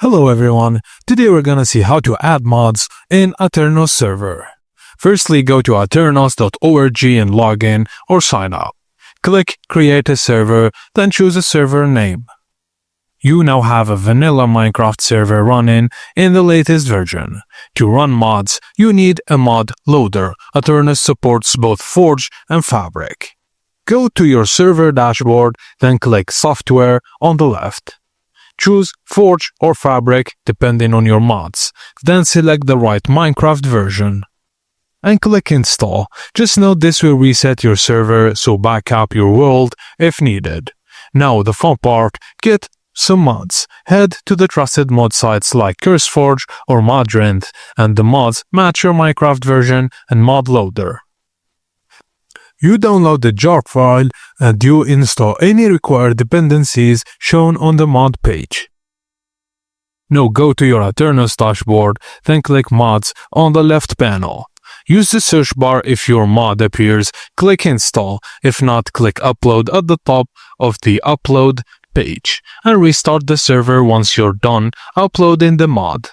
Hello everyone, today we're gonna see how to add mods in Aternos server. Firstly, go to aternos.org and log in or sign up. Click Create a server, then choose a server name. You now have a vanilla Minecraft server running in the latest version. To run mods, you need a mod loader. Aternos supports both Forge and Fabric. Go to your server dashboard, then click Software on the left. Choose Forge or Fabric depending on your mods, then select the right Minecraft version. And click Install. Just note this will reset your server, so back up your world if needed. Now the fun part, get some mods. Head to the trusted mod sites like CurseForge or Modrent, and the mods match your Minecraft version and mod loader. You download the jar file and you install any required dependencies shown on the mod page. Now go to your Aternos dashboard, then click Mods on the left panel. Use the search bar if your mod appears, click Install, if not click Upload at the top of the Upload page, and restart the server once you're done uploading the mod.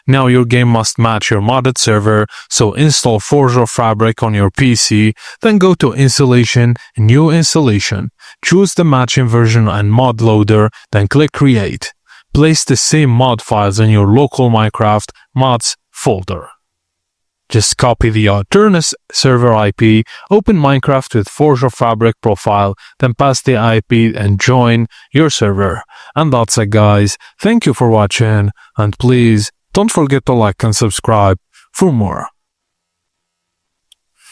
Now your game must match your modded server, so install Forge or Fabric on your PC, then go to Installation, New Installation. Choose the matching version and mod loader, then click Create. Place the same mod files in your local Minecraft mods folder. Just copy the Aternos server IP, open Minecraft with Forge or Fabric profile, then pass the IP and join your server. And that's it guys, thank you for watching, and please don't forget to like and subscribe for more.